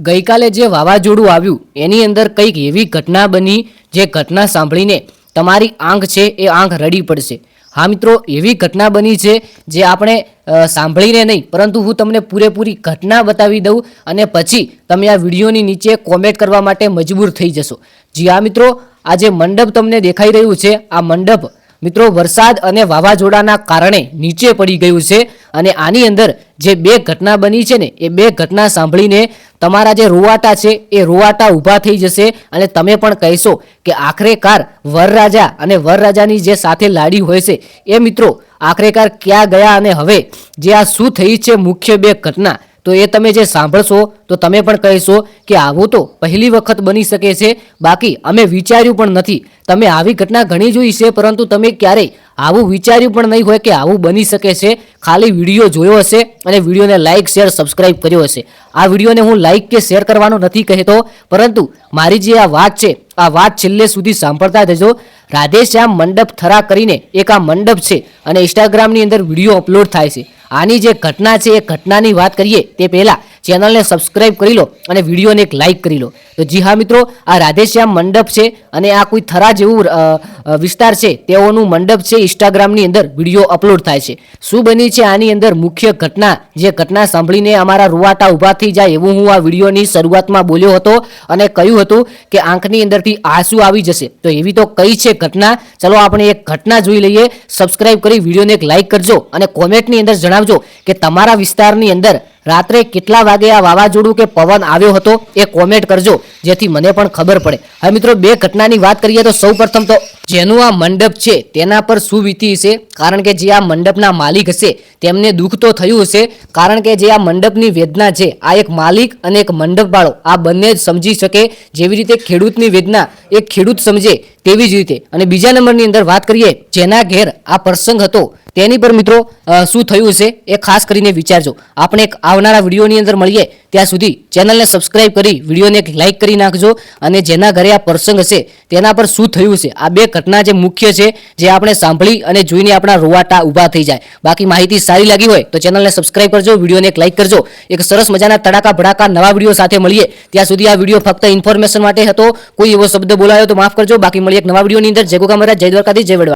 ગઈકાલે જે વાવાઝોડું આવ્યું એની અંદર કંઈક એવી ઘટના બની જે ઘટના સાંભળીને તમારી આંખ છે એ આંખ રડી પડશે. હા મિત્રો, એવી ઘટના બની છે જે આપણે સાંભળીને નહીં પરંતુ હું તમને પૂરેપૂરી ઘટના બતાવી દઉં અને પછી તમે આ વિડીયોની નીચે કોમેન્ટ કરવા માટે મજબૂર થઈ જશો. જી હા મિત્રો, આ જે મંડપ તમને દેખાઈ રહ્યું છે આ મંડપ મિત્રો વરસાદ અને વાવાઝોડાના કારણે નીચે પડી ગયું છે અને આની અંદર જે બે ઘટના બની છે ને એ બે ઘટના સાંભળીને તમારા જે રૂવાટા છે એ રૂવાટા ઊભા થઈ જશે અને તમે પણ કહેશો કે આખરેકાર વરરાજા અને વરરાજાની જે સાથે લાડી હોય છે એ મિત્રો આખરેકાર ક્યાં ગયા અને હવે જે આ શું થઈ છે મુખ્ય બે ઘટના તો એ તમે જે સાંભળશો તો તમે પણ કહેશો કે આવું તો પહેલી વખત બની શકે છે, બાકી અમે વિચાર્યું પણ નથી. તમે આવી ઘટના ઘણી જોઈ છે પરંતુ તમે ક્યારેય આવું વિચાર્યું પણ નહીં હોય કે આવું બની શકે છે. ખાલી વિડીયો જોયો હશે અને વિડીયોને લાઇક શેર સબસ્ક્રાઇબ કર્યો હશે. આ વિડીયોને હું લાઇક કે શેર કરવાનો નથી કહેતો, પરંતુ મારી જે આ વાત છે આ વાત છેલ્લે સુધી સાંભળતા જજો. રાધેશ્યામ મંડપ થરા કરીને એક આ મંડપ છે અને ઇન્સ્ટાગ્રામની અંદર વિડીયો અપલોડ થાય છે. આની જે ઘટના છે એ ઘટનાની વાત કરીએ તે પહેલાં ચેનલને સબસ્ક્રાઇબ કરી લો અને વિડીયોને એક લાઇક કરી લો. તો જી હા મિત્રો, આ રાધેશ્યામ મંડપ છે અને આ કોઈ થરા જેવું વિસ્તાર છે તેઓનું મંડપ છે. ઇન્સ્ટાગ્રામની અંદર વિડીયો અપલોડ થાય છે. શું બની છે આની અંદર મુખ્ય ઘટના, જે ઘટના સાંભળીને અમારા રૂવાટા ઊભા થઈ જાય એવું હું આ વિડીયોની શરૂઆતમાં બોલ્યો હતો અને કહ્યું હતું કે આંખની અંદરથી આંસુ આવી જશે. તો એવી તો કઈ છે ઘટના, ચલો આપણે એક ઘટના જોઈ લઈએ. સબસ્ક્રાઇબ કરી વિડીયોને એક લાઇક કરજો અને કોમેન્ટની અંદર જણાવજો કે તમારા વિસ્તારની અંદર રાત્રે કેટલા વાગે આ વાવાઝોડું કે પવન આવ્યો હતો એ કોમેન્ટ કરજો, જેથી મને પણ ખબર પડે. હવે મિત્રો બે ઘટનાની વાત કરીએ તો સૌ પ્રથમ તો જેનું આ મંડપ છે તેના પર શું વીતી હશે, કારણ કે જે આ મંડપના માલિક હશે તેમને દુઃખ તો થયું હશે, કારણ કે જે આ મંડપની વેદના છે આ એક માલિક અને એક મંડપવાળો આ બંને જ સમજી શકે. જેવી રીતે ખેડૂતની વેદના એક ખેડૂત સમજે તેવી જ રીતે. અને બીજા નંબરની અંદર વાત કરીએ જેના ઘેર આ પ્રસંગ હતો તેની પર મિત્રો શું થયું છે એ ખાસ કરીને વિચારજો. આપણે એક આવનારા વિડીયોની અંદર મળીએ, ત્યાં સુધી ચેનલને સબસ્ક્રાઇબ કરી વિડીયોને એક લાઇક કરી નાખજો અને જેના ઘરે આ પ્રસંગ હશે તેના પર શું થયું છે આ બે ઘટના જે મુખ્ય છે જે આપણે સાંભળી અને જોઈને આપણા રોવાટા ઊભા થઈ જાય. બાકી માહિતી સારી લાગી હોય તો ચેનલને સબસ્ક્રાઇબ કરજો, વિડીયોને એક લાઇક કરજો. એક સરસ મજાના તડાકા ભડાકા નવા વિડીયો સાથે મળીએ. ત્યાં સુધી આ વિડીયો ફક્ત ઇન્ફોર્મેશન માટે હતો. કોઈ એવો શબ્દ બોલાયો તો માફ કરજો. બાકી મળીએ એક નવા વિડીયોની અંદર. જય ગોગા મહારાજ, જય દ્વારકાધીશ, જય વડવા.